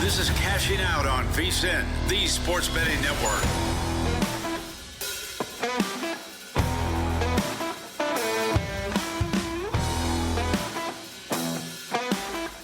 This is Cashing Out on VSiN, the sports betting network.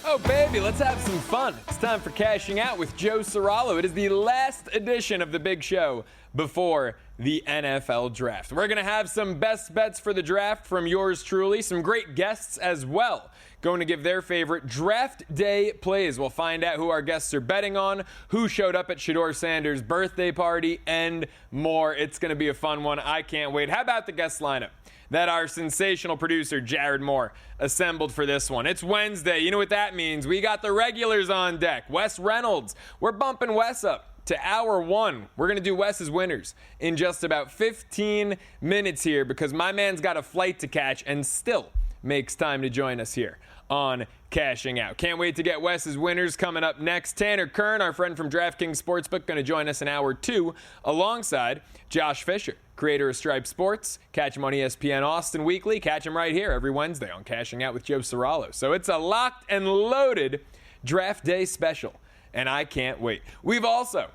Oh, baby, let's have some fun. It's time for Cashing Out with Joe Ceraulo. It is the last edition of the big show before the NFL draft. We're going to have some best bets for the draft from yours truly, some great guests as well, going to give their favorite draft day plays. We'll find out who our guests are betting on, who showed up at Shedeur Sanders' birthday party, and more. It's going to be a fun one. I can't wait. How about the guest lineup that our sensational producer, Jared Moore, assembled for this one? It's Wednesday. You know what that means. We got the regulars on deck. Wes Reynolds. We're bumping Wes up to hour one. We're going to do Wes's winners in just about 15 minutes here because my man's got a flight to catch and still makes time to join us here on Cashing Out. Can't wait to get Wes's winners coming up next. Tanner Kern, our friend from DraftKings Sportsbook, going to join us in hour two alongside Josh Fisher, creator of Stripe Sports. Catch him on ESPN Austin Weekly. Catch him right here every Wednesday on Cashing Out with Joe Ceraulo. So it's a locked and loaded draft day special, and I can't wait. We've also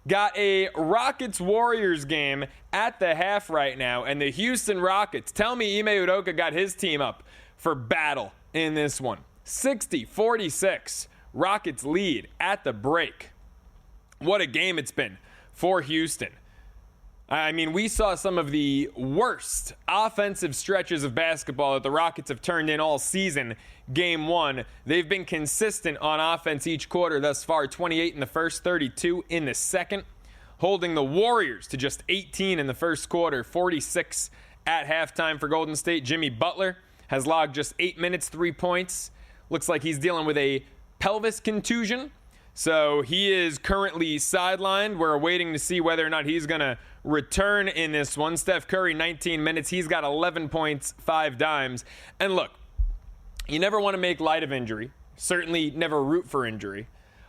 got a Rockets-Warriors game at the half right now, and the Houston Rockets, tell me Ime Udoka got his team up for battle in this one. 60-46, Rockets lead at the break. What a game it's been for Houston. I mean, we saw some of the worst offensive stretches of basketball that the Rockets have turned in all season. Game one, they've been consistent on offense each quarter thus far, 28 in the first, 32 in the second, holding the Warriors to just 18 in the first quarter, 46 at halftime for Golden State. Jimmy Butler has logged just 8 minutes, 3 points. Looks like he's dealing with a pelvis contusion. So he is currently sidelined. We're waiting to see whether or not he's going to return in this one. Steph Curry, 19 minutes. He's got 11 points, 5 dimes. And look, you never want to make light of injury. Certainly never root for injury.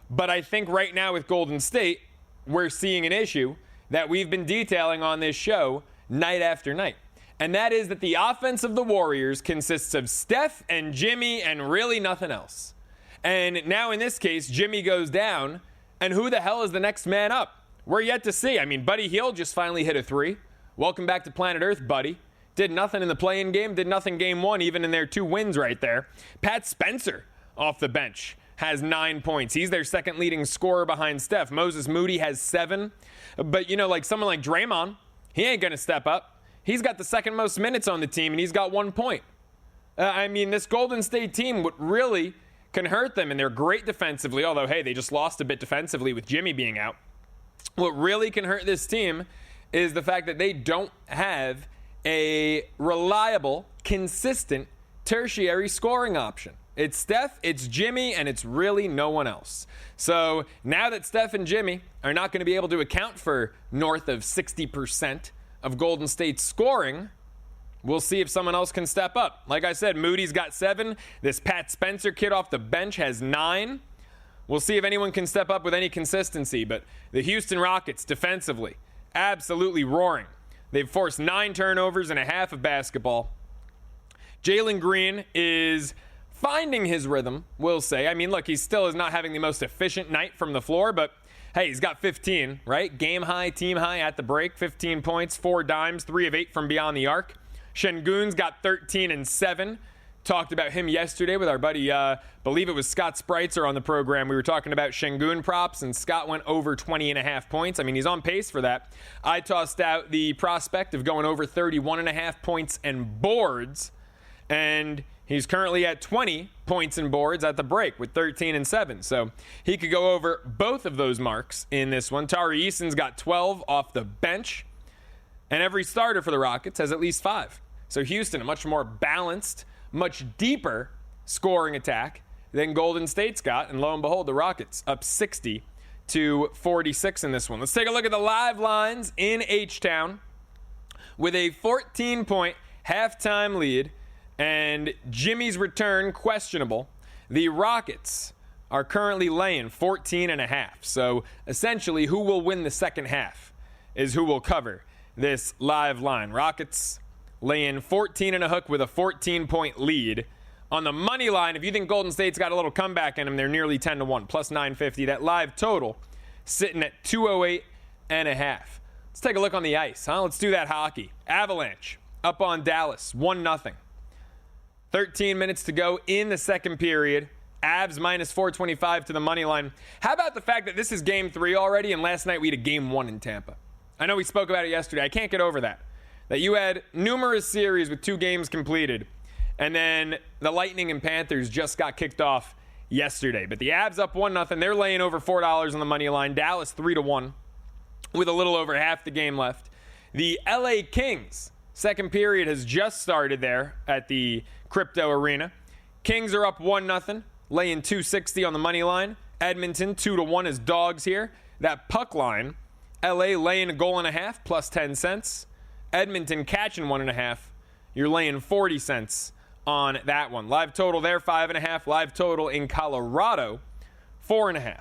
But I think right now with Golden State, we're seeing an issue that we've been detailing on this show night after night. And that is that the offense of the Warriors consists of Steph and Jimmy and really nothing else. And now in this case, Jimmy goes down, and who the hell is the next man up? We're yet to see. I mean, Buddy Hield just finally hit a three. Welcome back to planet Earth, Buddy. Did nothing in the play-in game, did nothing game one, even in their 2 wins right there. Pat Spencer off the bench has 9 points. He's their second leading scorer behind Steph. Moses Moody has 7. But, you know, like someone like Draymond, he ain't going to step up. He's got the second most minutes on the team, and he's got 1 point. I mean, this Golden State team would really can hurt them, and they're great defensively, although, hey, they just lost a bit defensively with Jimmy being out. What really can hurt this team is the fact that they don't have a reliable, consistent, tertiary scoring option. It's Steph, it's Jimmy, and it's really no one else. So now that Steph and Jimmy are not going to be able to account for north of 60% of Golden State's scoring, we'll see if someone else can step up. Like I said, Moody's got 7. This Pat Spencer kid off the bench has 9. We'll see if anyone can step up with any consistency. But the Houston Rockets, defensively, absolutely roaring. They've forced 9 turnovers and a half of basketball. Jalen Green is finding his rhythm, we'll say. I mean, look, he still is not having the most efficient night from the floor, but hey, he's got 15, right? Game high, team high at the break, 15 points, 4 dimes, 3 of 8 from beyond the arc. Şengün's got 13 and 7. Talked about him yesterday with our buddy, believe it was Scott Spreitzer on the program. We were talking about Şengün props, and Scott went over 20.5 points. I mean, he's on pace for that. I tossed out the prospect of going over 31.5 points and boards, and he's currently at 20 points and boards at the break with 13 and 7. So he could go over both of those marks in this one. Tari Eason's got 12 off the bench, and every starter for the Rockets has at least 5. So Houston, a much more balanced, much deeper scoring attack than Golden State's got. And lo and behold, the Rockets up 60-46 in this one. Let's take a look at the live lines in H-Town with a 14-point halftime lead and Jimmy's return questionable. The Rockets are currently laying 14.5. So essentially, who will win the second half is who will cover this live line. Rockets laying 14 and a hook with a 14-point lead On the money line, if you think Golden State's got a little comeback in them, they're nearly 10-1, plus 950. That live total sitting at 208.5. Let's take a look on the ice, huh? Let's do that hockey. Avalanche up on Dallas, 1-0. 13 minutes to go in the second period. Avs minus 425 to the money line. How about the fact that this is game 3 already, and last night we had a game 1 in Tampa? I know we spoke about it yesterday. I can't get over that. That you had numerous series with 2 games completed, and then the Lightning and Panthers just got kicked off yesterday. But the Avs up 1-0. They're laying over $4 on the money line. Dallas 3-1 with a little over half the game left. The LA Kings, second period has just started there at the Crypto Arena. Kings are up 1-0, laying 260 on the money line. Edmonton 2-1 as dogs here. That puck line, LA laying a goal and a half, plus 10 cents. Edmonton catching 1.5. You're laying 40 cents on that one. Live total there, 5.5. Live total in Colorado, 4.5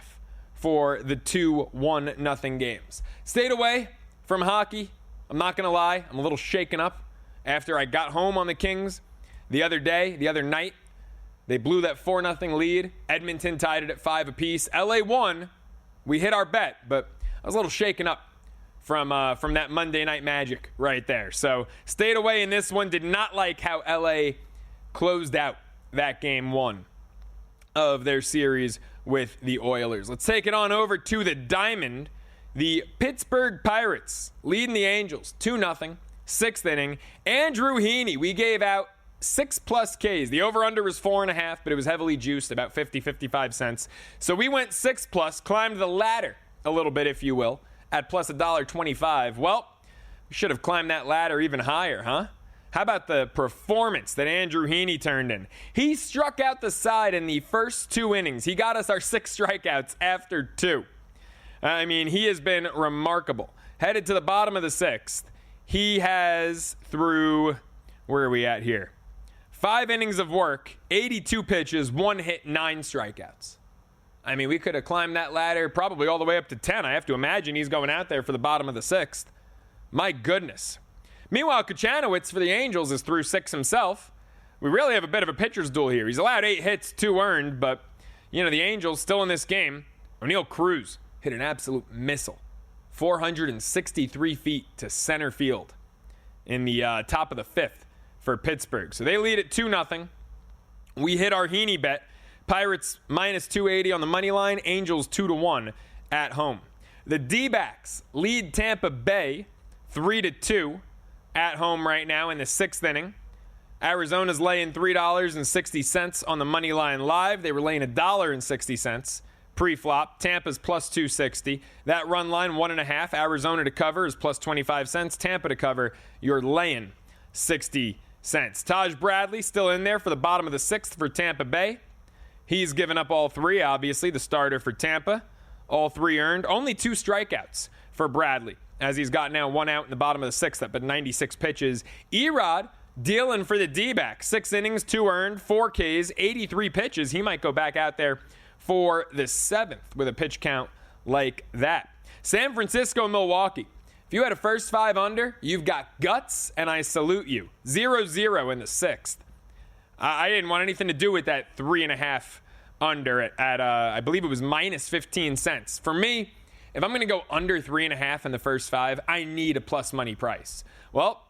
for the 2-1-0 games. Stayed away from hockey. I'm not going to lie. I'm a little shaken up after I got home on the Kings the other night. They blew that 4-0 lead. Edmonton tied it at 5 apiece. LA won. We hit our bet, but I was a little shaken up from that Monday Night Magic right there. So stayed away in this one. Did not like how LA closed out that game 1 of their series with the Oilers. Let's take it on over to the Diamond. The Pittsburgh Pirates leading the Angels 2-0, 6th inning. Andrew Heaney, we gave out 6+ Ks. The over-under was 4.5, but it was heavily juiced, about 55 cents. So we went 6+, climbed the ladder a little bit, if you will, at plus $1.25. Well, we should have climbed that ladder even higher, huh? How about the performance that Andrew Heaney turned in? He struck out the side in the first 2 innings. He got us our 6 strikeouts after 2. I mean, he has been remarkable. Headed to the bottom of the 6th. He has, through, where are we at here? 5 innings of work, 82 pitches, 1 hit, 9 strikeouts. I mean, we could have climbed that ladder probably all the way up to 10. I have to imagine he's going out there for the bottom of the 6th. My goodness. Meanwhile, Kochanowicz for the Angels is through 6 himself. We really have a bit of a pitcher's duel here. He's allowed 8 hits, 2 earned, but, you know, the Angels still in this game. O'Neal Cruz hit an absolute missile. 463 feet to center field in the top of the 5th for Pittsburgh. So they lead at 2-0. We hit our Heaney bet. Pirates minus 280 on the money line. Angels 2-1 at home. The D-backs lead Tampa Bay 3-2 at home right now in the 6th inning. Arizona's laying $3.60 on the money line live. They were laying $1.60 pre-flop. Tampa's plus 260. That run line 1.5. Arizona to cover is plus 25 cents. Tampa to cover, you're laying 60 cents. Taj Bradley still in there for the bottom of the 6th for Tampa Bay. He's given up all 3, obviously, the starter for Tampa. All 3 earned. Only 2 strikeouts for Bradley, as he's got now 1 out in the bottom of the 6th up at 96 pitches. Erod dealing for the D-backs. 6 innings, 2 earned, 4 Ks, 83 pitches. He might go back out there for the 7th with a pitch count like that. San Francisco, Milwaukee. If you had a first 5 under, you've got guts, and I salute you. 0-0 in the 6th. I didn't want anything to do with that 3.5 under at I believe it was minus 15 cents. For me, if I'm going to go under 3.5 in the first 5, I need a plus money price. Well,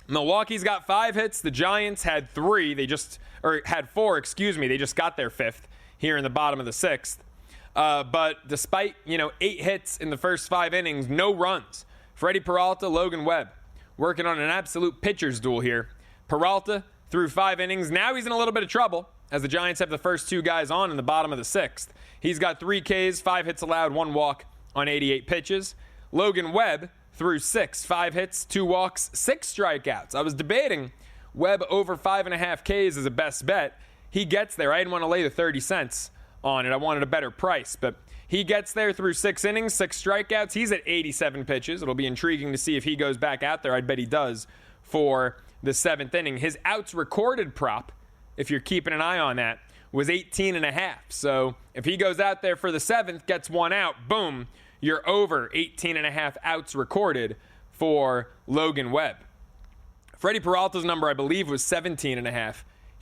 Milwaukee's got 5 hits. The Giants had 4, They just got their 5th here in the bottom of the 6th. But despite, 8 hits in the first 5 innings, no runs. Freddie Peralta, Logan Webb, working on an absolute pitcher's duel here. Peralta through 5 innings. Now he's in a little bit of trouble as the Giants have the first 2 guys on in the bottom of the 6th. He's got 3 Ks, 5 hits allowed, 1 walk on 88 pitches. Logan Webb through 6, 5 hits, 2 walks, 6 strikeouts. I was debating Webb over 5.5 Ks as a best bet. He gets there. I didn't want to lay the 30 cents on it. I wanted a better price, but he gets there through 6 innings, 6 strikeouts. He's at 87 pitches. It'll be intriguing to see if he goes back out there. I'd bet he does for the 7th inning. His outs recorded prop, if you're keeping an eye on that, was 18.5. So if he goes out there for the 7th, gets 1 out, boom, you're over 18.5 outs recorded for Logan Webb. Freddie Peralta's number, I believe, was 17.5.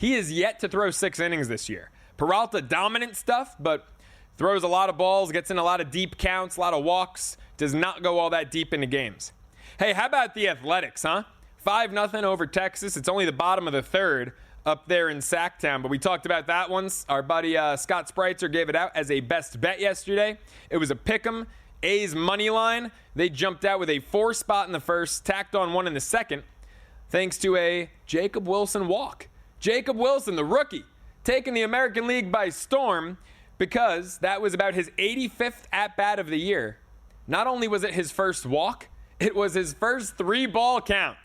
he is yet to throw 6 innings this year. Peralta, dominant stuff, but throws a lot of balls, gets in a lot of deep counts, a lot of walks, does not go all that deep into games. Hey, how about the Athletics, huh? 5-0 over Texas. It's only the bottom of the third up there in Sacktown, but we talked about that once. Our buddy Scott Spreitzer gave it out as a best bet yesterday. It was a pick'em. A's money line. They jumped out with a 4 spot in the first, tacked on 1 in the second, thanks to a Jacob Wilson walk. Jacob Wilson, the rookie, taking the American League by storm because that was about his 85th at-bat of the year. Not only was it his first walk, it was his first 3-ball count.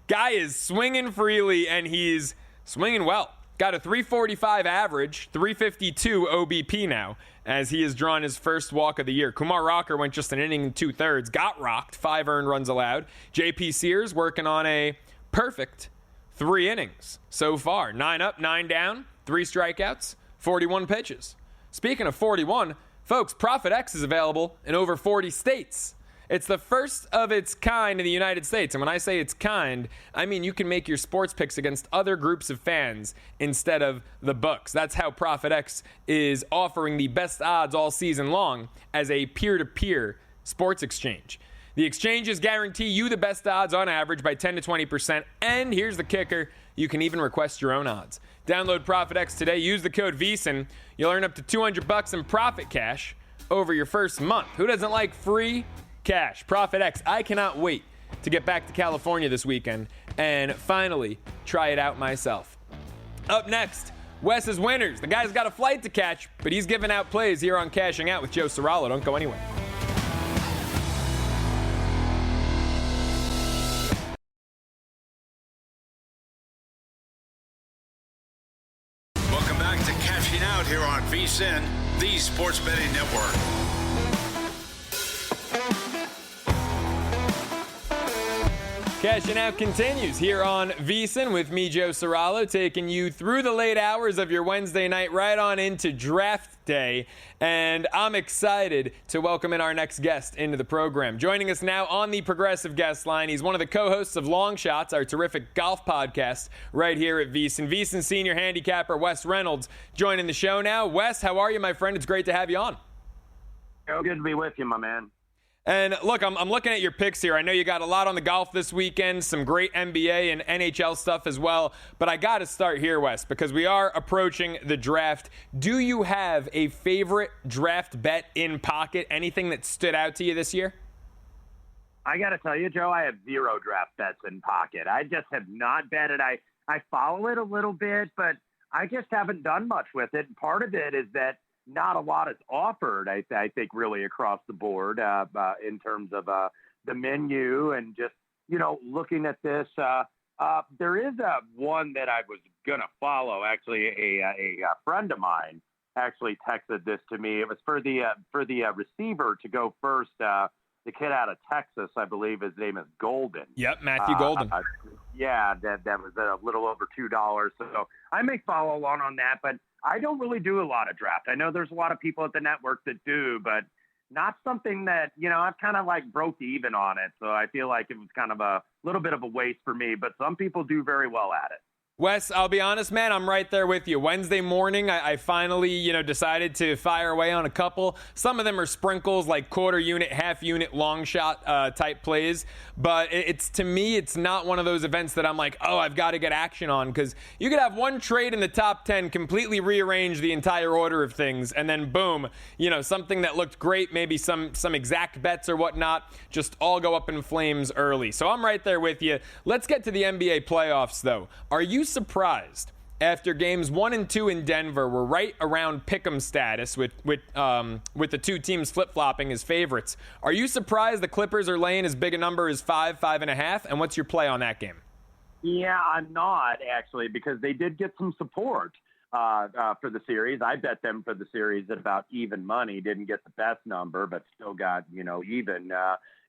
Guy is swinging freely, and he's swinging well. Got a 345 average, 352 OBP now, as he has drawn his first walk of the year. Kumar Rocker went just an inning and 2/3, got rocked, 5 earned runs allowed. JP Sears working on a perfect 3 innings so far. 9 up, 9 down, 3 strikeouts, 41 pitches. Speaking of 41, folks, Profit X is available in over 40 states. It's the first of its kind in the United States. And when I say it's kind, I mean you can make your sports picks against other groups of fans instead of the books. That's how Profit X is offering the best odds all season long as a peer-to-peer sports exchange. The exchanges guarantee you the best odds on average by 10 to 20%. And here's the kicker, you can even request your own odds. Download Profit X today. Use the code VEASAN. You'll earn up to $200 in profit cash over your first month. Who doesn't like free cash? Profit X. I cannot wait to get back to California this weekend and finally try it out myself. Up next, Wes's winners. The guy's got a flight to catch, but he's giving out plays here on Cashing Out with Joe Ceraulo. Don't go anywhere. Welcome back to Cashing Out here on VSiN, the Sports Betting Network. Cashing Out continues here on VSiN with me, Joe Ceraulo, taking you through the late hours of your Wednesday night right on into draft day. And I'm excited to welcome in our next guest into the program. Joining us now on the Progressive Guest Line, he's one of the co-hosts of Long Shots, our terrific golf podcast right here at VSiN. VSiN senior handicapper Wes Reynolds joining the show now. Wes, how are you, my friend? It's great to have you on. Oh, good to be with you, my man. And look, I'm looking at your picks here. I know you got a lot on the golf this weekend, some great NBA and NHL stuff as well. But I got to start here, Wes, because we are approaching the draft. Do you have a favorite draft bet in pocket? Anything that stood out to you this year? I got to tell you, Joe, I have 0 draft bets in pocket. I just have not betted. I follow it a little bit, but I just haven't done much with it. And part of it is that not a lot is offered, I think, really across the board in terms of the menu and just, looking at this. There is one that I was going to follow. Actually, a friend of mine actually texted this to me. It was for the receiver to go first. The kid out of Texas, I believe his name is Golden. Yep, Matthew Golden. Yeah, that was a little over $2. So I may follow along on that, but I don't really do a lot of draft. I know there's a lot of people at the network that do, but not something that, I've kind of like broke even on it. So I feel like it was kind of a little bit of a waste for me, but some people do very well at it. Wes, I'll be honest, man, I'm right there with you. Wednesday morning, I finally, decided to fire away on a couple. Some of them are sprinkles, like quarter unit, half unit, long shot type plays. But to me, it's not one of those events that I'm like, oh, I've got to get action on. Because you could have one trade in the top 10 completely rearrange the entire order of things. And then boom, something that looked great, maybe some exact bets or whatnot, just all go up in flames early. So I'm right there with you. Let's get to the NBA playoffs, though. Are you surprised after games 1 and 2 in Denver were right around pick'em status with the two teams flip-flopping as favorites? Are you surprised the Clippers are laying as big a number as 5.5? And what's your play on that game? Yeah, I'm not actually, because they did get some support for the series. I bet them for the series at about even money. Didn't get the best number, but still got even.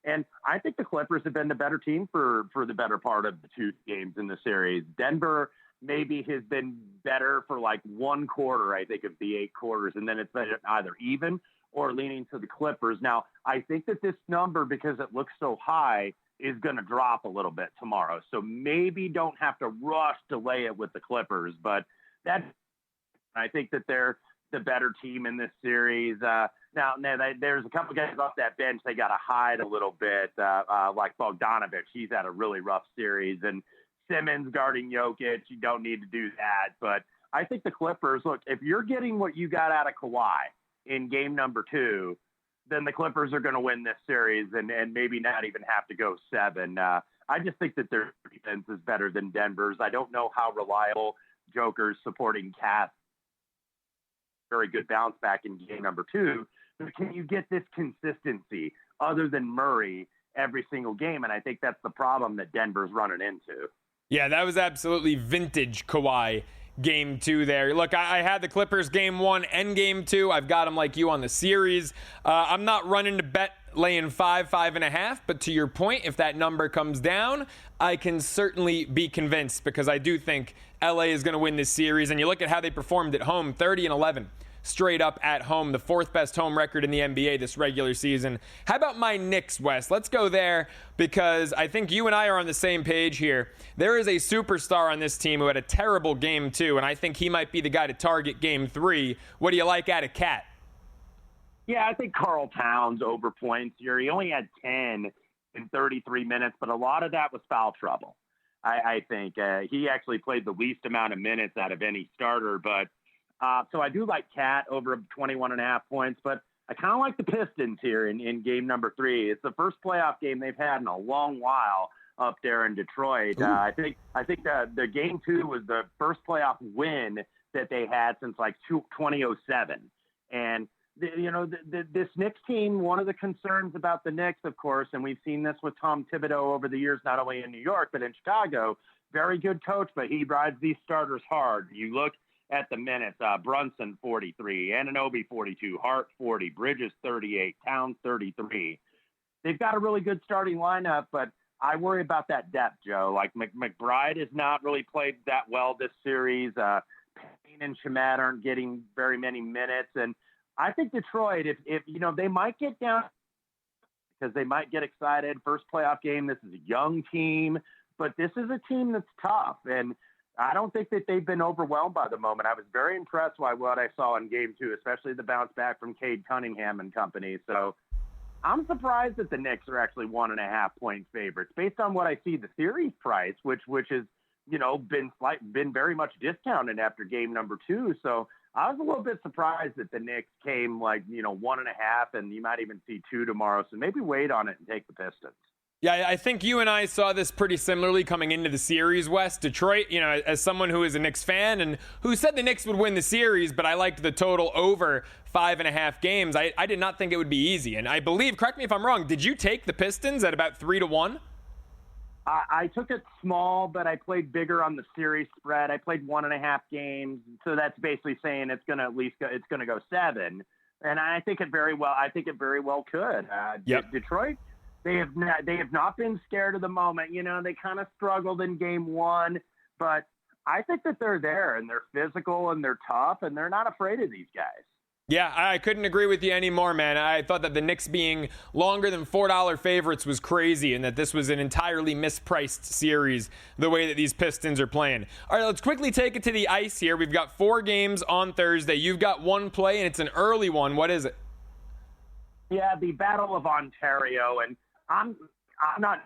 And I think the Clippers have been the better team for the better part of the 2 games in the series. Denver maybe has been better for like 1 quarter, I think, of the 8 quarters. And then it's been either even or leaning to the Clippers. Now, I think that this number, because it looks so high, is going to drop a little bit tomorrow. So maybe don't have to rush to lay it with the Clippers, but I think that they're the better team in this series. Now, there's a couple guys off that bench they got to hide a little bit, like Bogdanovic. He's had a really rough series, and Simmons guarding Jokic. You don't need to do that, but I think the Clippers, look, if you're getting what you got out of Kawhi in game number 2, then the Clippers are going to win this series and maybe not even have to go 7. I just think that their defense is better than Denver's. I don't know how reliable Joker's supporting cast. Very good bounce back in game number 2. But can you get this consistency other than Murray every single game? And I think that's the problem that Denver's running into. Yeah, that was absolutely vintage Kawhi game 2 there. Look, I had the Clippers game 1 and game 2. I've got them like you on the series. I'm not running to bet laying 5.5, but to your point, if that number comes down, I can certainly be convinced because I do think LA is going to win this series. And you look at how they performed at home, 30-11. Straight up at home, the 4th best home record in the NBA this regular season. How about my Knicks, Wes? Let's go there because I think you and I are on the same page here. There is a superstar on this team who had a terrible game 2, and I think he might be the guy to target game 3. What do you like out of Cat? Yeah, I think Karl Towns over points here. He only had 10 in 33 minutes, but a lot of that was foul trouble. I think he actually played the least amount of minutes out of any starter, but so I do like Cat over 21.5 points, but I kind of like the Pistons here in game number 3. It's the first playoff game they've had in a long while up there in Detroit. I think the game 2 was the first playoff win that they had since like 2007. And this Knicks team, one of the concerns about the Knicks, of course, and we've seen this with Tom Thibodeau over the years, not only in New York, but in Chicago, very good coach, but he rides these starters hard. You look at the minutes, Brunson 43, Anunoby 42, Hart 40, Bridges 38, Towns 33. They've got a really good starting lineup, but I worry about that depth, Joe. Like McBride has not really played that well this series. Payne and Shamet aren't getting very many minutes, and I think Detroit, if they might get down because they might get excited. First playoff game. This is a young team, but this is a team that's tough, and I don't think that they've been overwhelmed by the moment. I was very impressed by what I saw in game 2, especially the bounce back from Cade Cunningham and company. So I'm surprised that the Knicks are actually 1.5 point favorites based on what I see the series price, which has been very much discounted after game number 2. So I was a little bit surprised that the Knicks came 1.5, and you might even see 2 tomorrow. So maybe wait on it and take the Pistons. Yeah, I think you and I saw this pretty similarly coming into the series, Wes. Detroit, as someone who is a Knicks fan and who said the Knicks would win the series, but I liked the total over 5.5 games. I did not think it would be easy. And I believe, correct me if I'm wrong, did you take the Pistons at about 3-1? I took it small, but I played bigger on the series spread. I played 1.5 games. So that's basically saying it's going to go 7. And I think it very well could. Yep. Detroit, They have not been scared of the moment. They kind of struggled in game 1, but I think that they're there and they're physical and they're tough and they're not afraid of these guys. Yeah, I couldn't agree with you anymore, man. I thought that the Knicks being longer than $4 favorites was crazy and that this was an entirely mispriced series the way that these Pistons are playing. All right, let's quickly take it to the ice here. We've got 4 games on Thursday. You've got one play and it's an early one. What is it? Yeah, the Battle of Ontario, and I'm not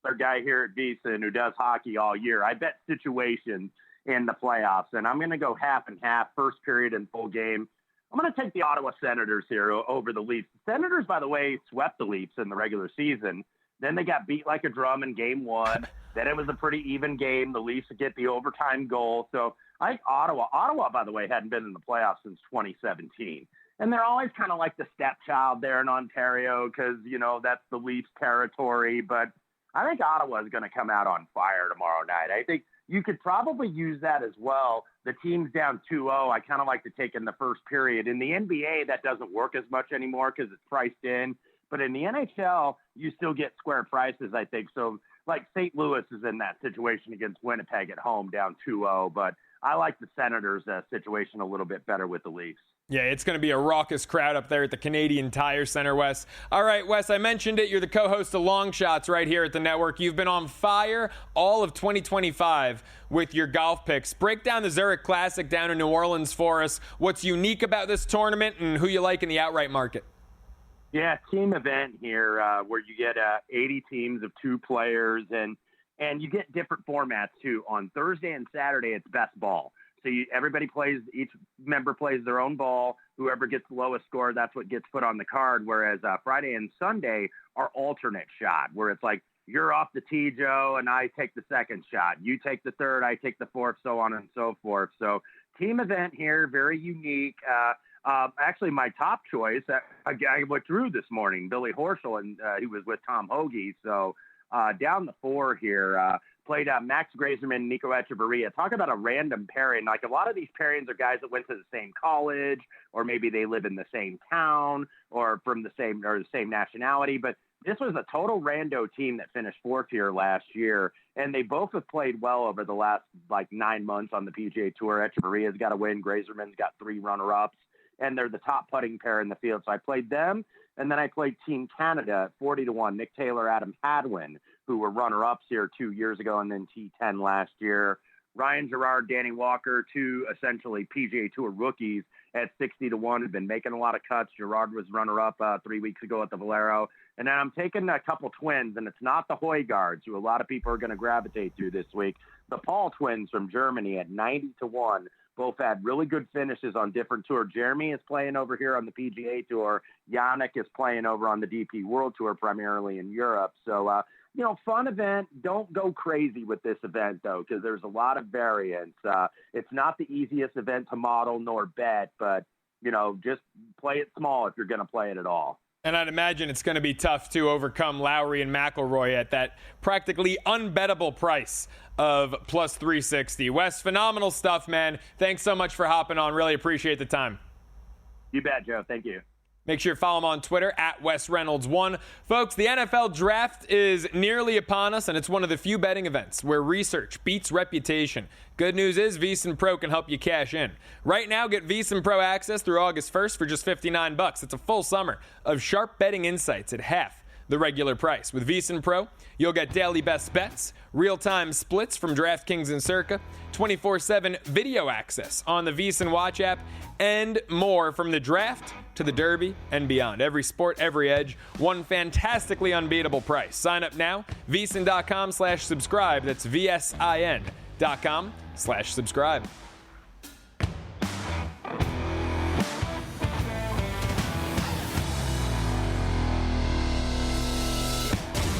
a guy here at VSiN who does hockey all year. I bet situations in the playoffs, and I'm going to go half and half, first period and full game. I'm going to take the Ottawa Senators here over the Leafs. The Senators, by the way, swept the Leafs in the regular season. Then they got beat like a drum in game 1. Then it was a pretty even game. The Leafs get the overtime goal. So I think Ottawa, by the way, hadn't been in the playoffs since 2017. And they're always kind of like the stepchild there in Ontario because, that's the Leafs territory. But I think Ottawa is going to come out on fire tomorrow night. I think you could probably use that as well. The team's down 2-0. I kind of like to take in the first period. In the NBA, that doesn't work as much anymore because it's priced in. But in the NHL, you still get square prices, I think. So, like St. Louis is in that situation against Winnipeg at home down 2-0. But I like the Senators' situation a little bit better with the Leafs. Yeah, it's going to be a raucous crowd up there at the Canadian Tire Center, Wes. All right, Wes, I mentioned it. You're the co-host of Long Shots right here at the network. You've been on fire all of 2025 with your golf picks. Break down the Zurich Classic down in New Orleans for us. What's unique about this tournament and who you like in the outright market? Yeah, team event here where you get 80 teams of 2 players, and you get different formats, too. On Thursday and Saturday, it's best ball. So everybody plays, each member plays their own ball. Whoever gets the lowest score, that's what gets put on the card. Whereas Friday and Sunday are alternate shot, where it's like you're off the tee, Joe, and I take the second shot. You take the third, I take the fourth, so on and so forth. So team event here, very unique. Actually, my top choice, I withdrew this morning, Billy Horschel, and he was with Tom Hoagie. So down the 4 here, played Max Grazerman, Nico Echeverria. Talk about a random pairing. Like a lot of these pairings are guys that went to the same college, or maybe they live in the same town, or from the same nationality. But this was a total rando team that finished 4th here last year, and they both have played well over the last 9 months on the PGA Tour. Echeverria's got a win. Grazerman's got 3 runner-ups, and they're the top putting pair in the field. So I played them, and then I played Team Canada at 40-1. Nick Taylor, Adam Hadwin, who were runner-ups here 2 years ago, and then T10 last year. Ryan Gerard, Danny Walker, 2 essentially PGA Tour rookies at 60-1, have been making a lot of cuts. Gerard was runner-up 3 weeks ago at the Valero. And then I'm taking a couple twins, and it's not the Højgaards, who a lot of people are going to gravitate to this week. The Paul twins from Germany at 90-1. Both had really good finishes on different tours. Jeremy is playing over here on the PGA Tour. Yannick is playing over on the DP World Tour, primarily in Europe. So, fun event. Don't go crazy with this event, though, because there's a lot of variance. It's not the easiest event to model nor bet, but, just play it small if you're going to play it at all. And I'd imagine it's going to be tough to overcome Lowry and McIlroy at that practically unbettable price of plus 360. Wes, phenomenal stuff, man. Thanks so much for hopping on. Really appreciate the time. You bet, Joe. Thank you. Make sure you follow him on Twitter at Wes Reynolds 1. Folks, the NFL draft is nearly upon us, and it's one of the few betting events where research beats reputation. Good news is VSiN Pro can help you cash in. Right now, get VSiN Pro access through August 1st for just $59. It's a full summer of sharp betting insights at half the regular price. With VSiN Pro, you'll get daily best bets, real-time splits from DraftKings and Circa, 24/7 video access on the VSiN Watch app, and more from the draft to the Derby and beyond. Every sport, every edge, one fantastically unbeatable price. Sign up now, VSiN.com/subscribe. That's VSIN.com/subscribe.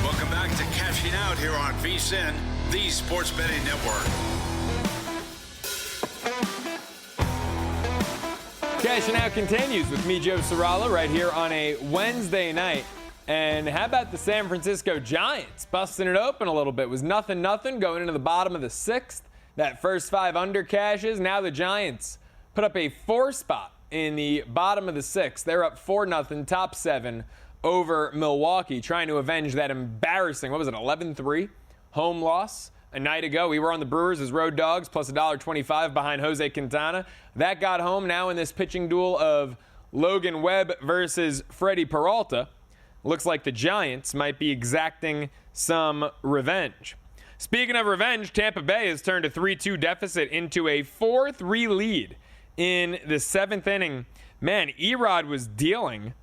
Welcome back to Cashing Out here on VSiN, the Sports Betting Network. Cashing Out continues with me, Joe Ceraulo, right here on a Wednesday night. And how about the San Francisco Giants busting it open a little bit? It was 0-0 going into the bottom of the 6th. That first 5 under cashes. Now the Giants put up a 4 spot in the bottom of the 6th. They're up 4-0, top 7 over Milwaukee, trying to avenge that embarrassing, 11-3 home loss a night ago. We were on the Brewers as road dogs, plus $1.25 behind Jose Quintana. That got home. Now in this pitching duel of Logan Webb versus Freddie Peralta, looks like the Giants might be exacting some revenge. Speaking of revenge, Tampa Bay has turned a 3-2 deficit into a 4-3 lead in the 7th inning. Man, Erod was dealing.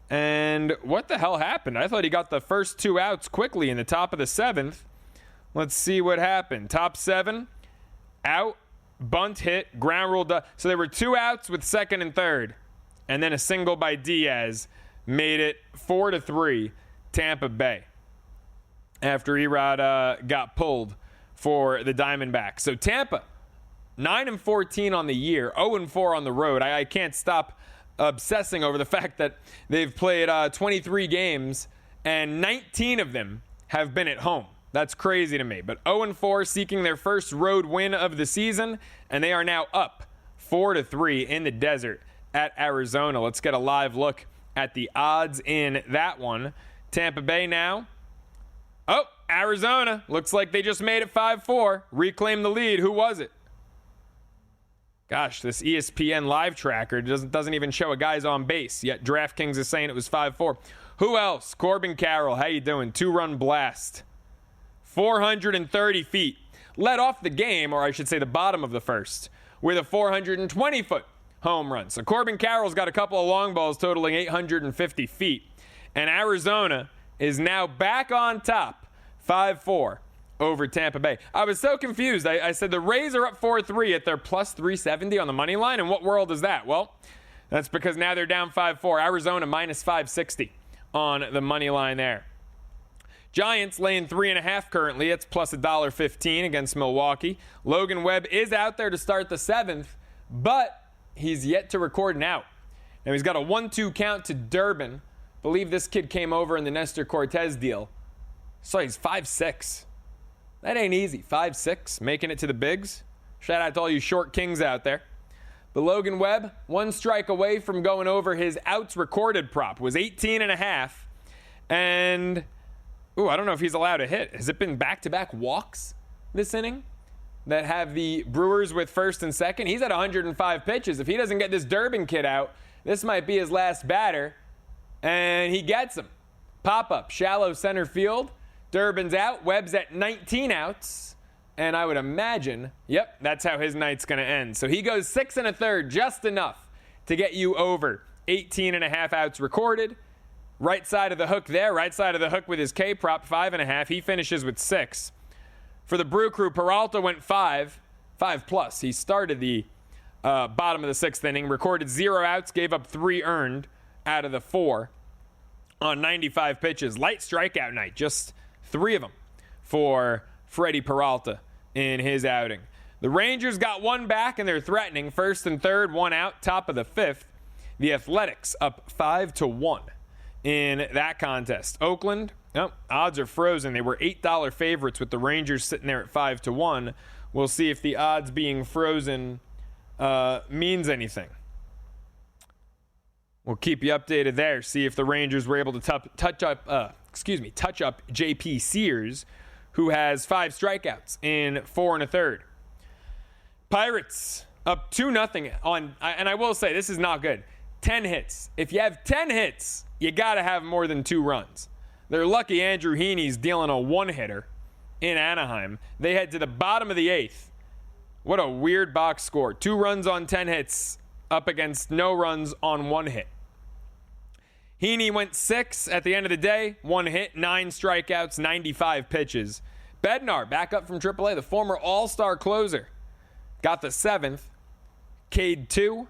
And what the hell happened? I thought he got the first 2 outs quickly in the top of the 7th. Let's see what happened. Top 7, out, bunt hit, ground rule. So there were 2 outs with 2nd and 3rd. And then a single by Diaz made it 4-3 Tampa Bay after Erod got pulled for the Diamondbacks. So Tampa, 9-14 on the year, 0-4 on the road. I can't stop obsessing over the fact that they've played 23 games and 19 of them have been at home. That's crazy to me. But 0-4, seeking their first road win of the season, and they are now up 4-3 in the desert at Arizona. Let's get a live look at the odds in that one. Tampa Bay now. Oh, Arizona. Looks like they just made it 5-4. Reclaim the lead. Who was it? Gosh, this ESPN live tracker doesn't even show a guy's on base, yet DraftKings is saying it was 5-4. Who else? Corbin Carroll, how you doing? 2-run blast. 430 feet. Led off the game, or I should say the bottom of the first, with a 420-foot home run. So Corbin Carroll's got a couple of long balls totaling 850 feet. And Arizona is now back on top, 5-4 over Tampa Bay. I was so confused. I said the Rays are up 4-3 at their plus 370 on the money line. And what world is that? Well, that's because now they're down 5-4. Arizona minus 560 on the money line there. Giants laying 3.5 currently. It's plus $1.15 against Milwaukee. Logan Webb is out there to start the 7th, but he's yet to record an out. Now he's got a 1-2 count to Durbin. Believe this kid came over in the Nestor Cortez deal. So he's 5'6". That ain't easy. 5'6", making it to the bigs. Shout out to all you short kings out there. But Logan Webb, 1 strike away from going over his outs recorded prop. Was 18.5. And, I don't know if he's allowed to hit. Has it been back-to-back walks this inning that have the Brewers with first and second? He's at 105 pitches. If he doesn't get this Durbin kid out, this might be his last batter. And he gets him. Pop-up, shallow center field. Durbin's out. Webb's at 19 outs. And I would imagine, that's how his night's going to end. So he goes 6 1/3, just enough to get you over 18.5 outs recorded. Right side of the hook there. Right side of the hook with his K prop, 5.5. He finishes with 6. For the Brew Crew, Peralta went 5 plus. He started the bottom of the 6th inning, recorded 0 outs, gave up 3 earned out of the 4 on 95 pitches. Light strikeout night, just 3 of them for Freddie Peralta in his outing. The Rangers got 1 back, and they're threatening. 1st and 3rd, 1 out, top of the 5th. The Athletics up 5-1 in that contest. Oakland, odds are frozen. They were $8 favorites with the Rangers sitting there at 5-1. We'll see if the odds being frozen means anything. We'll keep you updated there. See if the Rangers were able to touch up J.P. Sears, who has 5 strikeouts in 4 1/3. Pirates up 2-0 on, and I will say this is not good. 10 hits. If you have 10 hits, you got to have more than 2 runs. They're lucky Andrew Heaney's dealing a 1-hitter in Anaheim. They head to the bottom of the 8th. What a weird box score. 2 runs on 10 hits up against no runs on 1 hit. Heaney went 6 at the end of the day. 1 hit, 9 strikeouts, 95 pitches. Bednar, back up from AAA, the former all-star closer, got the 7th. K'd 2.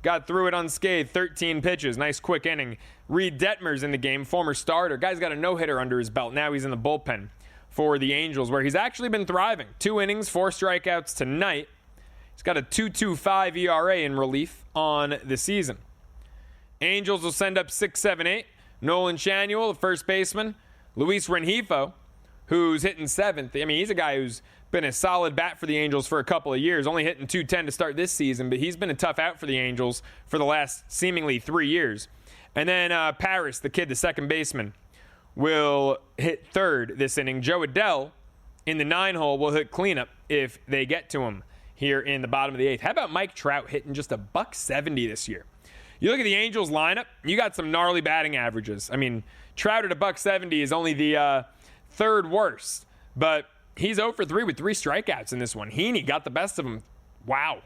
Got through it unscathed, 13 pitches. Nice quick inning. Reed Detmer's in the game, former starter. Guy's got a no-hitter under his belt. Now he's in the bullpen for the Angels, where he's actually been thriving. 2 innings, 4 strikeouts tonight. He's got a 2.25 ERA in relief on the season. Angels will send up 6, 7, 8. Nolan Shanuel, the first baseman. Luis Rengifo, who's hitting 7th. I mean, he's a guy who's been a solid bat for the Angels for a couple of years, only hitting .210 to start this season, but he's been a tough out for the Angels for the last seemingly 3 years. And then Paris, the kid, the second baseman, will hit 3rd this inning. Joe Adell in the 9-hole will hit cleanup if they get to him here in the bottom of the 8th. How about Mike Trout hitting just $170 this year? You look at the Angels lineup, you got some gnarly batting averages. I mean, Trout at $170 is only the 3rd worst, but he's 0 for 3 with 3 strikeouts in this one. Heaney got the best of him. Wow.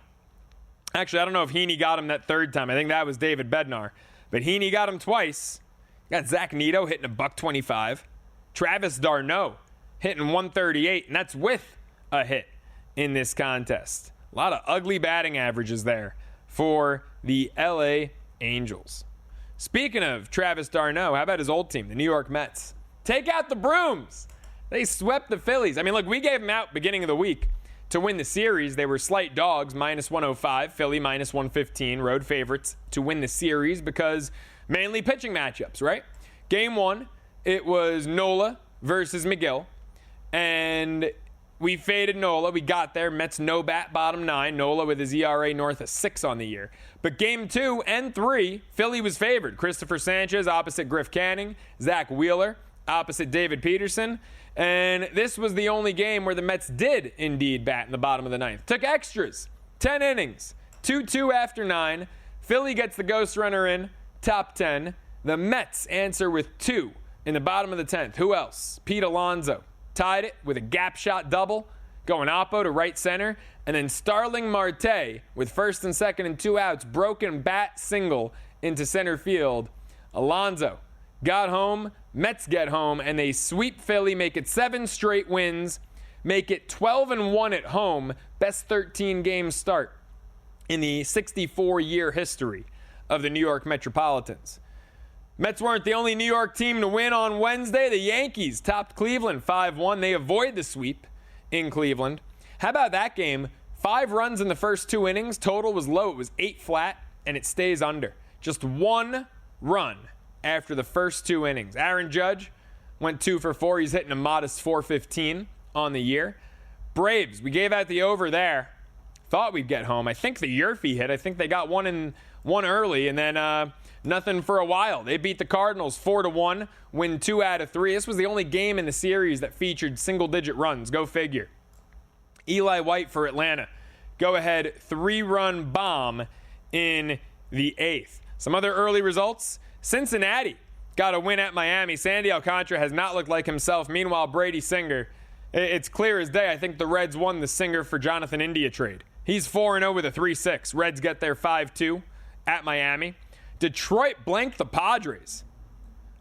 Actually, I don't know if Heaney got him that 3rd time. I think that was David Bednar. But Heaney got him twice. Got Zach Neto hitting $125. Travis d'Arnaud hitting 138, and that's with a hit in this contest. A lot of ugly batting averages there for the LA Angels. Speaking of Travis d'Arnaud, how about his old team, the New York Mets? Take out the brooms. They swept the Phillies. I mean, look, we gave them out beginning of the week to win the series. They were slight dogs, minus 105. Philly, minus 115. Road favorites to win the series because mainly pitching matchups, right? Game 1, it was Nola versus McGill. And we faded Nola. We got there. Mets no bat, bottom 9. Nola with his ERA north of 6 on the year. But game 2 and 3, Philly was favored. Christopher Sanchez opposite Griff Canning. Zach Wheeler opposite David Peterson. And this was the only game where the Mets did indeed bat in the bottom of the 9th. Took extras. 10 innings. 2-2 after 9. Philly gets the ghost runner in, top 10. The Mets answer with 2 in the bottom of the 10th. Who else? Pete Alonso tied it with a gap shot double, going oppo to right center. And then Starling Marte with first and second and 2 outs, broken bat single into center field. Alonso got home, Mets get home, and they sweep Philly, make it 7 straight wins, make it 12-1 at home, best 13-game start in the 64-year history of the New York Metropolitans. Mets weren't the only New York team to win on Wednesday. The Yankees topped Cleveland 5-1. They avoid the sweep in Cleveland. How about that game? 5 runs in the first 2 innings. Total was low. It was 8 flat, and it stays under. Just 1 run after the first 2 innings. Aaron Judge went 2 for 4. He's hitting a modest .415 on the year. Braves, we gave out the over there. Thought we'd get home. I think the Yerfie hit. I think they got one early, and then nothing for a while. They beat the Cardinals 4-1, win 2 out of 3. This was the only game in the series that featured single-digit runs. Go figure. Eli White for Atlanta. Go ahead 3-run bomb in the 8th. Some other early results. Cincinnati got a win at Miami. Sandy Alcantara has not looked like himself. Meanwhile, Brady Singer, it's clear as day. I think the Reds won the Singer for Jonathan India trade. He's 4-0 with a 3-6. Reds get their 5-2 at Miami. Detroit blanked the Padres.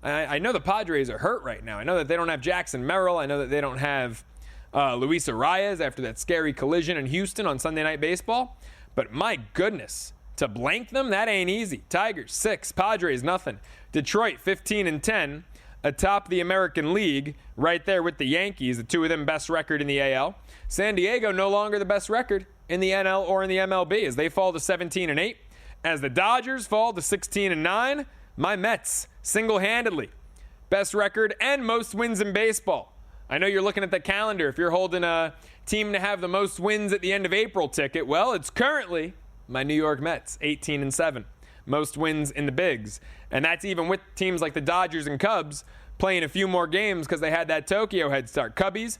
I know the Padres are hurt right now. I know that they don't have Jackson Merrill. I know that they don't have Luis Arias after that scary collision in Houston on Sunday Night Baseball. But my goodness, to blank them, that ain't easy. Tigers 6, Padres nothing. Detroit 15-10, atop the American League, right there with the Yankees, the 2 of them best record in the AL. San Diego no longer the best record in the NL or in the MLB as they fall to 17-8. As the Dodgers fall to 16-9, my Mets single-handedly best record and most wins in baseball. I know you're looking at the calendar. If you're holding a team to have the most wins at the end of April ticket, well, it's currently my New York Mets, 18-7. Most wins in the bigs. And that's even with teams like the Dodgers and Cubs playing a few more games because they had that Tokyo head start. Cubbies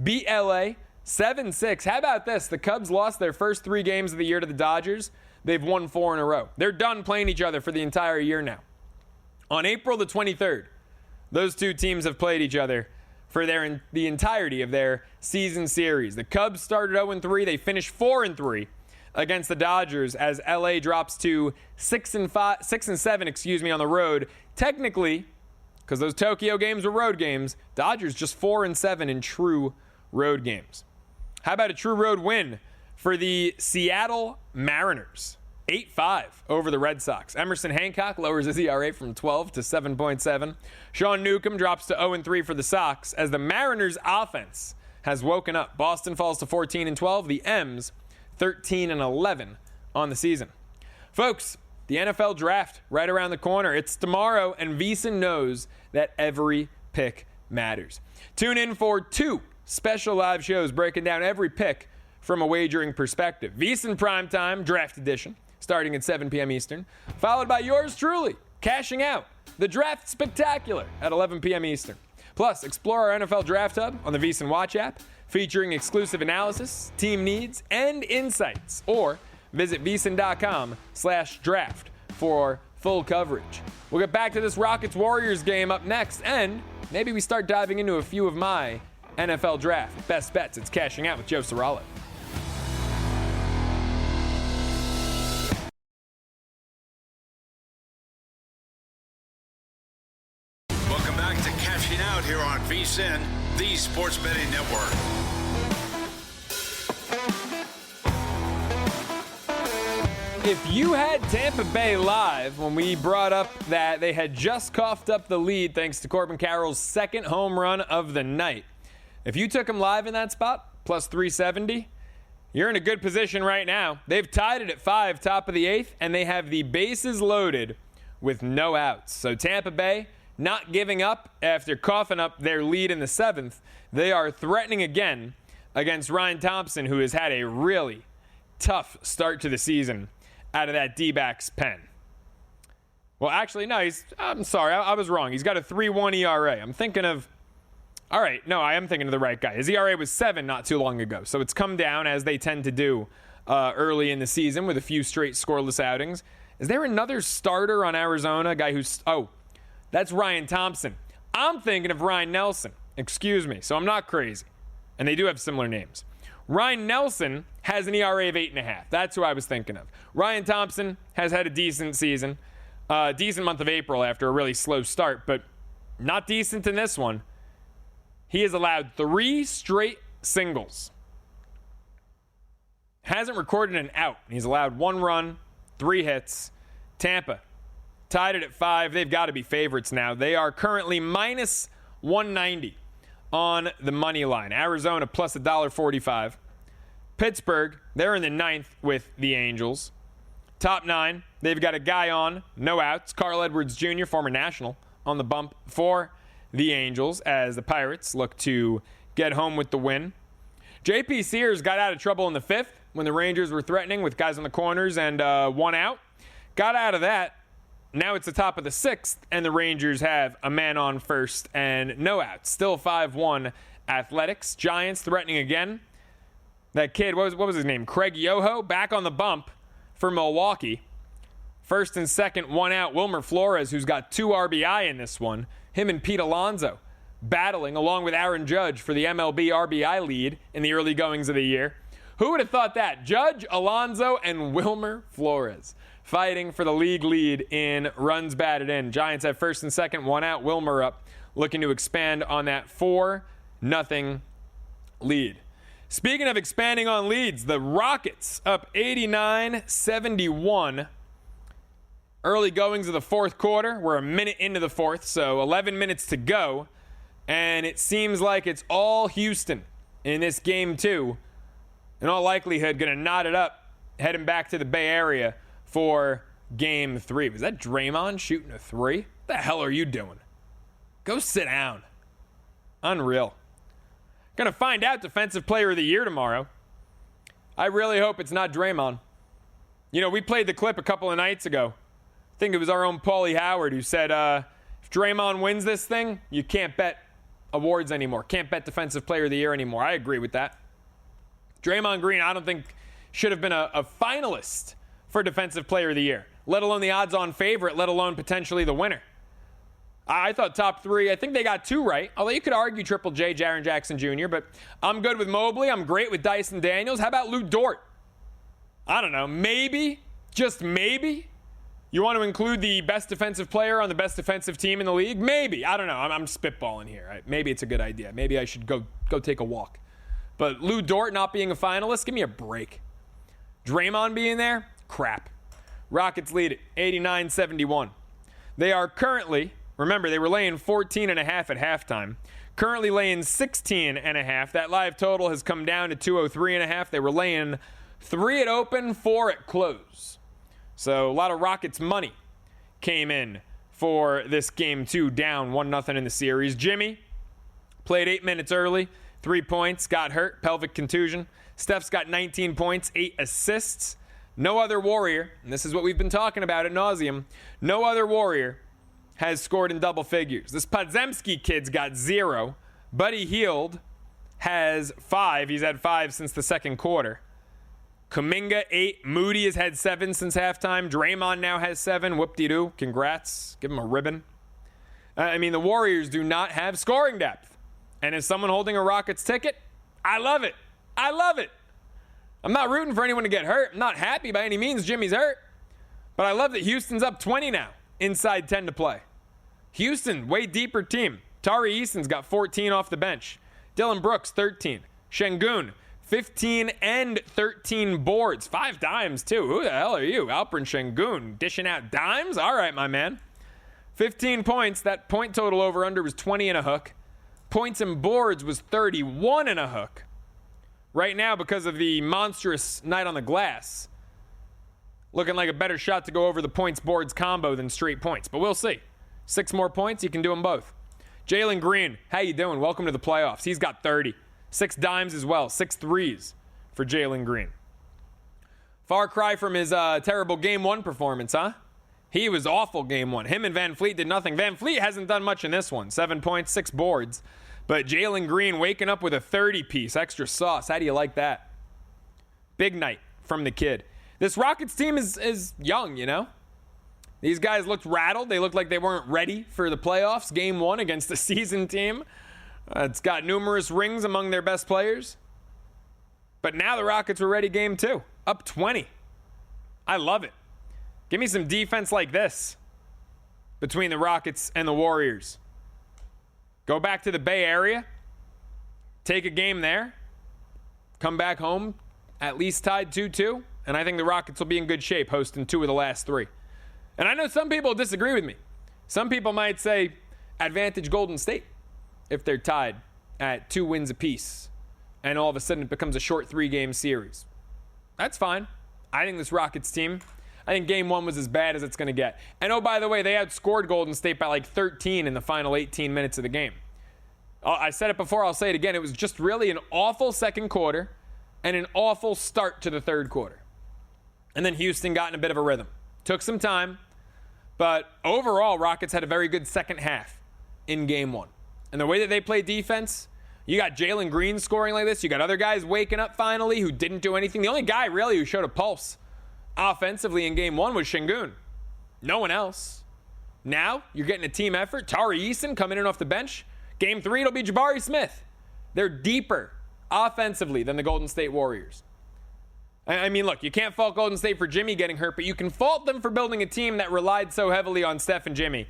beat LA 7-6. How about this? The Cubs lost their first 3 games of the year to the Dodgers. They've won 4 in a row. They're done playing each other for the entire year now. On April the 23rd, those 2 teams have played each other for the entirety of their season series. The Cubs started 0-3. They finished 4-3 against the Dodgers as LA drops to 6-7, on the road. Technically, because those Tokyo games were road games, Dodgers just 4-7 in true road games. How about a true road win for the Seattle Mariners? 8-5 over the Red Sox. Emerson Hancock lowers his ERA from 12 to 7.7. Sean Newcomb drops to 0-3 for the Sox as the Mariners offense has woken up. Boston falls to 14-12. The M's 13-11 on the season. Folks, the NFL draft right around the corner. It's tomorrow, and VSiN knows that every pick matters. Tune in for 2 special live shows breaking down every pick from a wagering perspective. VSiN Primetime Draft Edition, starting at 7 p.m. Eastern, followed by yours truly, Cashing Out, the Draft Spectacular at 11 p.m. Eastern. Plus, explore our NFL Draft Hub on the VSiN Watch app, featuring exclusive analysis, team needs, and insights. Or visit VSiN.com/draft for full coverage. We'll get back to this Rockets-Warriors game up next, and maybe we start diving into a few of my NFL Draft best bets. It's Cashing Out with Joe Ceraulo. Welcome back to Cashing Out here on VSiN, the Sports Betting Network. If you had Tampa Bay live when we brought up that they had just coughed up the lead thanks to Corbin Carroll's second home run of the night, if you took him live in that spot, plus 370, you're in a good position right now. They've tied it at 5, top of the 8th, and they have the bases loaded with no outs. So Tampa Bay not giving up after coughing up their lead in the 7th. They are threatening again against Ryan Thompson, who has had a really tough start to the season out of that D-backs pen. Well, actually, no, I'm sorry, I was wrong. He's got a 3.1 ERA. I'm thinking of, all right, no, I am thinking of the right guy. His ERA was 7 not too long ago, so it's come down as they tend to do early in the season with a few straight scoreless outings. Is there another starter on Arizona? A guy who's... Oh, that's Ryan Thompson. I'm thinking of Ryan Nelson. Excuse me. So I'm not crazy. And they do have similar names. Ryan Nelson has an ERA of 8.5. That's who I was thinking of. Ryan Thompson has had a decent season. Decent month of April after a really slow start, but not decent in this one. He has allowed 3 straight singles. Hasn't recorded an out. He's allowed 1 run, 3 hits. Tampa tied it at 5. They've got to be favorites now. They are currently minus 190 on the money line. Arizona plus $1.45. Pittsburgh, they're in the 9th with the Angels. Top 9, they've got a guy on, no outs. Carl Edwards Jr., former National, on the bump for the Angels as the Pirates look to get home with the win. J.P. Sears got out of trouble in the 5th when the Rangers were threatening with guys on the corners and 1 out. Got out of that. Now it's the top of the 6th, and the Rangers have a man on first and no outs. Still 5-1 Athletics. Giants threatening again. That kid, what was his name? Craig Yoho, back on the bump for Milwaukee. First and second, 1 out. Wilmer Flores, who's got 2 RBI in this one. Him and Pete Alonso battling along with Aaron Judge for the MLB RBI lead in the early goings of the year. Who would have thought that? Judge, Alonso, and Wilmer Flores fighting for the league lead in runs batted in. Giants have first and second, 1 out. Wilmer up, looking to expand on that 4-0 lead. Speaking of expanding on leads, the Rockets up 89-71. Early goings of the 4th quarter. We're a minute into the 4th, so 11 minutes to go. And it seems like it's all Houston in this game 2. In all likelihood, going to knot it up, heading back to the Bay Area for game 3. Was that Draymond shooting a 3? What the hell are you doing? Go sit down. Unreal. Going to find out Defensive Player of the Year tomorrow. I really hope it's not Draymond. You know, we played the clip a couple of nights ago. I think it was our own Paulie Howard who said, if Draymond wins this thing, you can't bet awards anymore. Can't bet Defensive Player of the Year anymore. I agree with that. Draymond Green, I don't think, should have been a finalist for Defensive Player of the Year, let alone the odds-on favorite, let alone potentially the winner. I thought top 3, I think they got 2 right, although you could argue Triple J, Jaren Jackson Jr., but I'm good with Mobley. I'm great with Dyson Daniels. How about Lou Dort? I don't know. Maybe, just maybe, you want to include the best defensive player on the best defensive team in the league? Maybe. I don't know. I'm spitballing here. Maybe it's a good idea. Maybe I should go take a walk. But Lou Dort not being a finalist, give me a break. Draymond being there? Crap. Rockets lead it 89-71. They are currently... Remember, they were laying 14.5 at halftime. Currently laying 16.5. That live total has come down to 203.5. They were laying 3 at open, 4 at close. So a lot of Rockets money came in for this game 2, down 1-0 in the series. Jimmy played 8 minutes early, 3 points, got hurt, pelvic contusion. Steph's got 19 points, 8 assists. No other Warrior, and this is what we've been talking about ad nauseum, no other Warrior has scored in double figures. This Podziemski kid's got 0. Buddy Hield has 5. He's had 5 since the 2nd quarter. Kuminga, 8. Moody has had 7 since halftime. Draymond now has 7. Whoop-de-doo. Congrats. Give him a ribbon. The Warriors do not have scoring depth. And as someone holding a Rockets ticket, I love it. I love it. I'm not rooting for anyone to get hurt. I'm not happy by any means Jimmy's hurt. But I love that Houston's up 20 now, inside 10 to play. Houston, way deeper team. Tari Eason's got 14 off the bench. Dylan Brooks, 13. Şengün, 15 and 13 boards. 5 dimes, too. Who the hell are you? Alperen Şengün dishing out dimes? All right, my man. 15 points. That point total over-under was 20 and a hook. Points and boards was 31 and a hook. Right now, because of the monstrous night on the glass, looking like a better shot to go over the points-boards combo than straight points. But we'll see. 6 more points, you can do them both. Jalen Green, how you doing? Welcome to the playoffs. He's got 30. 6 dimes as well. 6 threes for Jalen Green. Far cry from his terrible Game 1 performance, huh? He was awful Game 1. Him and Van Fleet did nothing. Van Fleet hasn't done much in this one. 7 points, 6 boards. But Jalen Green waking up with a 30-piece extra sauce. How do you like that? Big night from the kid. This Rockets team is young, you know? These guys looked rattled. They looked like they weren't ready for the playoffs. Game 1 against the seasoned team. It's got numerous rings among their best players. But now the Rockets were ready game 2. Up 20. I love it. Give me some defense like this between the Rockets and the Warriors. Go back to the Bay Area. Take a game there. Come back home at least tied 2-2. And I think the Rockets will be in good shape hosting 2 of the last 3. And I know some people disagree with me. Some people might say advantage Golden State if they're tied at 2 wins apiece and all of a sudden it becomes a short 3-game series. That's fine. I think this Rockets team, I think game 1 was as bad as it's going to get. And oh, by the way, they outscored Golden State by like 13 in the final 18 minutes of the game. I said it before, I'll say it again. It was just really an awful second quarter and an awful start to the third quarter. And then Houston got in a bit of a rhythm. Took some time, but overall, Rockets had a very good second half in game 1. And the way that they play defense, you got Jalen Green scoring like this. You got other guys waking up finally who didn't do anything. The only guy really who showed a pulse offensively in game 1 was Şengün. No one else. Now you're getting a team effort. Tari Eason coming in off the bench. Game 3, it'll be Jabari Smith. They're deeper offensively than the Golden State Warriors. I mean, look, you can't fault Golden State for Jimmy getting hurt, but you can fault them for building a team that relied so heavily on Steph and Jimmy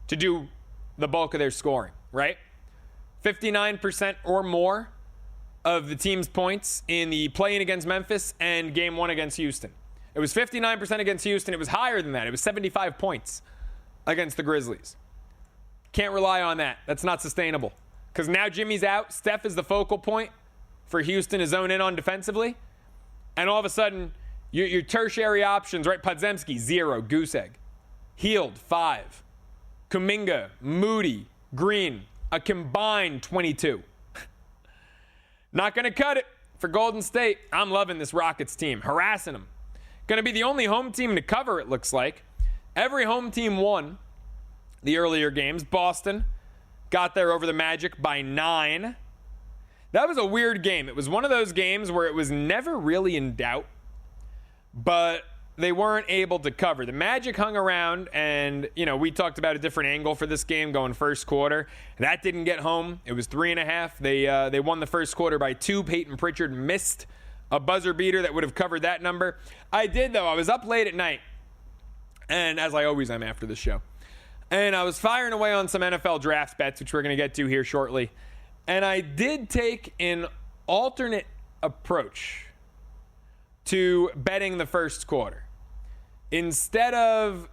to do the bulk of their scoring, right? 59% or more of the team's points in the play-in against Memphis and game 1 against Houston. It was 59% against Houston. It was higher than that. It was 75 points against the Grizzlies. Can't rely on that. That's not sustainable. Because now Jimmy's out. Steph is the focal point for Houston to zone in on defensively. And all of a sudden, your tertiary options, right? Podziemski, 0. Goose egg. Hield, 5. Kuminga, Moody, Green, a combined 22. Not going to cut it for Golden State. I'm loving this Rockets team. Harassing them. Going to be the only home team to cover, it looks like. Every home team won the earlier games. Boston got there over the Magic by 9. That was a weird game. It was one of those games where it was never really in doubt, but they weren't able to cover. The Magic hung around, and, you know, we talked about a different angle for this game going first quarter. That didn't get home. It was 3.5. They won the first quarter by 2. Peyton Pritchard missed a buzzer beater that would have covered that number. I did, though. I was up late at night, and as I always am after the show, and I was firing away on some NFL draft bets, which we're going to get to here shortly. And I did take an alternate approach to betting the first quarter. Instead of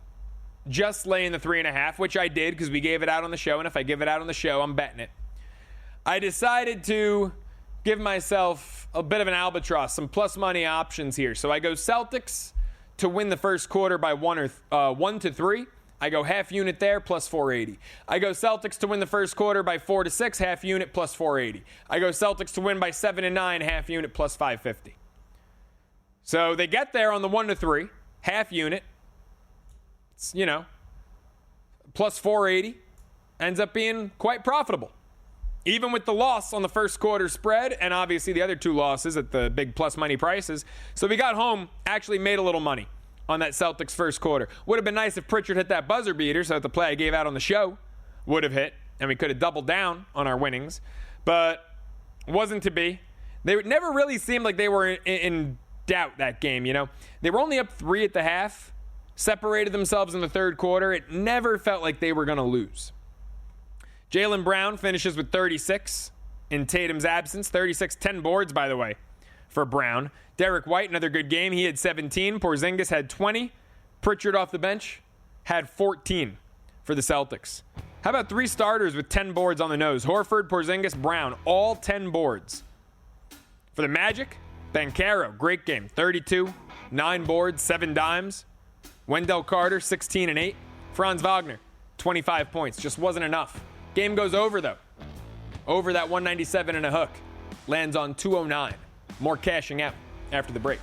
just laying the 3.5, which I did because we gave it out on the show, and if I give it out on the show, I'm betting it. I decided to give myself a bit of an albatross, some plus money options here. So I go Celtics to win the first quarter by 1-3. I go half unit there, plus 480. I go Celtics to win the first quarter by 4-6, half unit, plus 480. I go Celtics to win by 7-9, half unit, plus 550. So they get there on the 1-3, half unit. It's, you know, plus 480. Ends up being quite profitable. Even with the loss on the first quarter spread, and obviously the other 2 losses at the big plus money prices. So we got home, actually made a little money on that Celtics first quarter. Would have been nice if Pritchard hit that buzzer beater so that the play I gave out on the show would have hit, and we could have doubled down on our winnings. But wasn't to be. They never really seemed like they were in doubt that game, you know. They were only up 3 at the half, separated themselves in the third quarter. It never felt like they were going to lose. Jaylen Brown finishes with 36 in Tatum's absence. 36, 10 boards, by the way, for Brown. Derek White, another good game. He had 17. Porzingis had 20. Pritchard off the bench had 14 for the Celtics. How about 3 starters with 10 boards on the nose? Horford, Porzingis, Brown, all 10 boards. For the Magic, Banchero, great game. 32, 9 boards, 7 dimes. Wendell Carter, 16 and 8. Franz Wagner, 25 points. Just wasn't enough. Game goes over, though. Over that 197 and a hook. Lands on 209. More cashing out after the break.